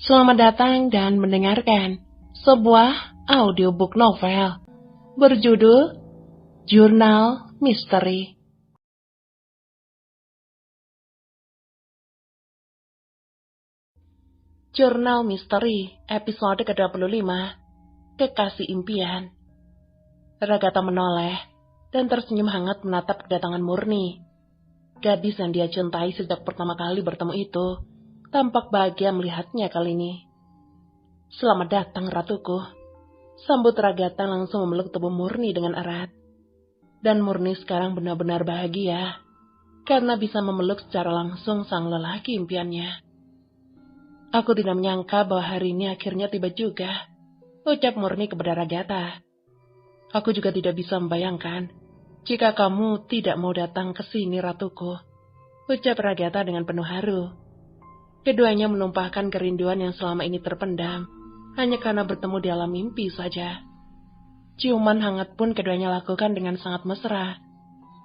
Selamat datang dan mendengarkan sebuah audiobook novel berjudul Jurnal Misteri. Jurnal Misteri, episode ke-25, Kekasih Impian. Ragatha menoleh dan tersenyum hangat menatap kedatangan Murni. Gadis yang dia cintai sejak pertama kali bertemu itu tampak bahagia melihatnya kali ini. "Selamat datang, ratuku," sambut Ragatha langsung memeluk tubuh Murni dengan erat. Dan Murni sekarang benar-benar bahagia karena bisa memeluk secara langsung sang lelaki impiannya. "Aku tidak menyangka bahwa hari ini akhirnya tiba juga," ucap Murni kepada Ragatha. "Aku juga tidak bisa membayangkan jika kamu tidak mau datang ke sini, ratuku," ucap Ragatha dengan penuh haru. Keduanya menumpahkan kerinduan yang selama ini terpendam hanya karena bertemu di alam mimpi saja. Ciuman hangat pun keduanya lakukan dengan sangat mesra.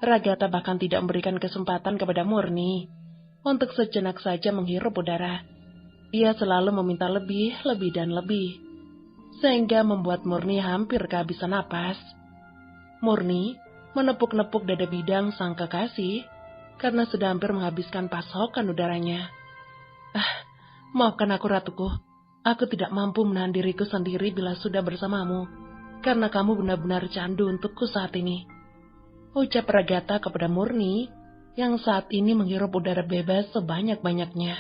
Ragatha bahkan tidak memberikan kesempatan kepada Murni untuk sejenak saja menghirup udara. Dia selalu meminta lebih, dan lebih, sehingga membuat Murni hampir kehabisan napas. Murni menepuk-nepuk dada bidang sang kekasih karena sudah hampir menghabiskan pasokan udaranya. "Maafkan aku, ratuku. Aku tidak mampu menahan diriku sendiri bila sudah bersamamu, karena kamu benar-benar candu untukku saat ini," ucap Ragatha kepada Murni yang saat ini menghirup udara bebas sebanyak-banyaknya.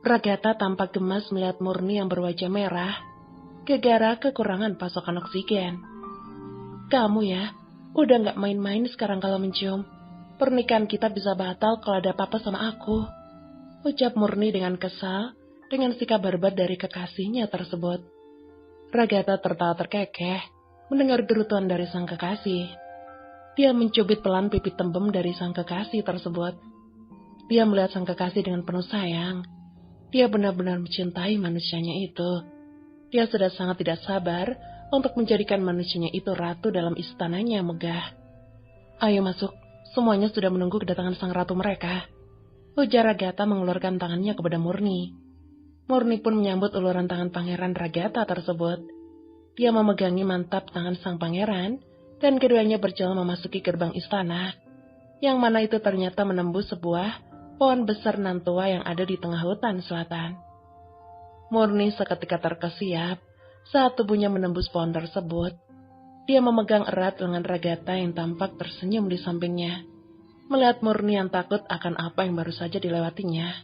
Ragatha tampak gemas melihat Murni yang berwajah merah, gegara kekurangan pasokan oksigen. "Kamu ya, udah gak main-main sekarang kalau mencium. Pernikahan kita bisa batal kalau ada apa-apa sama aku," ucap Murni dengan kesal dengan sikap barbar dari kekasihnya tersebut. Ragatha tertawa terkekeh mendengar gerutuan dari sang kekasih. Dia mencubit pelan pipi tembem dari sang kekasih tersebut. Dia melihat sang kekasih dengan penuh sayang. Dia benar-benar mencintai manusianya itu. Dia sudah sangat tidak sabar untuk menjadikan manusianya itu ratu dalam istananya yang megah. "Ayo masuk, semuanya sudah menunggu kedatangan sang ratu mereka," ujar Ragatha mengeluarkan tangannya kepada Murni. Murni pun menyambut uluran tangan pangeran Ragatha tersebut. Dia memegangi mantap tangan sang pangeran, dan keduanya berjalan memasuki gerbang istana, yang mana itu ternyata menembus sebuah pohon besar nan tua yang ada di tengah hutan selatan. Murni seketika terkesiap saat tubuhnya menembus pohon tersebut. Dia memegang erat lengan Ragatha yang tampak tersenyum di sampingnya, melihat Murni yang takut akan apa yang baru saja dilewatinya.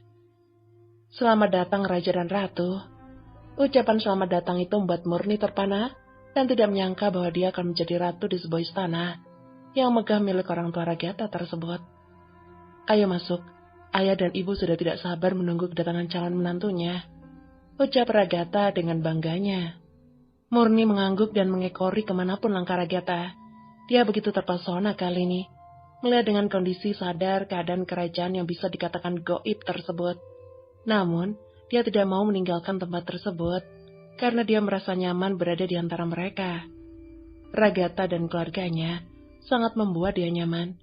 "Selamat datang, Raja dan Ratu." Ucapan selamat datang itu membuat Murni terpana dan tidak menyangka bahwa dia akan menjadi ratu di sebuah istana yang megah milik orang tua Ragatha tersebut. "Ayo masuk, ayah dan ibu sudah tidak sabar menunggu kedatangan calon menantunya," ucap Ragatha dengan bangganya. Murni mengangguk dan mengekori kemanapun langkah Ragatha. Dia begitu terpesona kali ini, melihat dengan kondisi sadar keadaan kerajaan yang bisa dikatakan goib tersebut. Namun, dia tidak mau meninggalkan tempat tersebut, karena dia merasa nyaman berada di antara mereka. Ragatha dan keluarganya sangat membuat dia nyaman,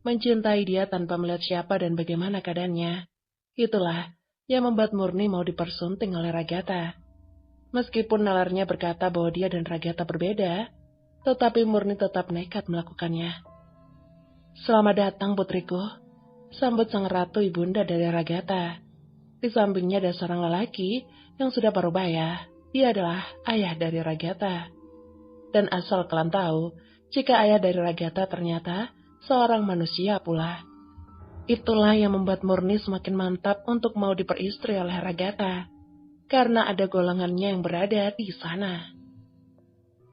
mencintai dia tanpa melihat siapa dan bagaimana keadaannya. Itulah yang membuat Murni mau dipersunting oleh Ragatha. Meskipun nalarnya berkata bahwa dia dan Ragatha berbeda, tetapi Murni tetap nekat melakukannya. "Selamat datang, putriku," sambut sang ratu ibunda dari Ragatha. Di sampingnya ada seorang lelaki yang sudah parubaya. Dia adalah ayah dari Ragatha. Dan asal kalian tahu, jika ayah dari Ragatha ternyata seorang manusia pula. Itulah yang membuat Murni semakin mantap untuk mau diperistri oleh Ragatha, karena ada golongannya yang berada di sana.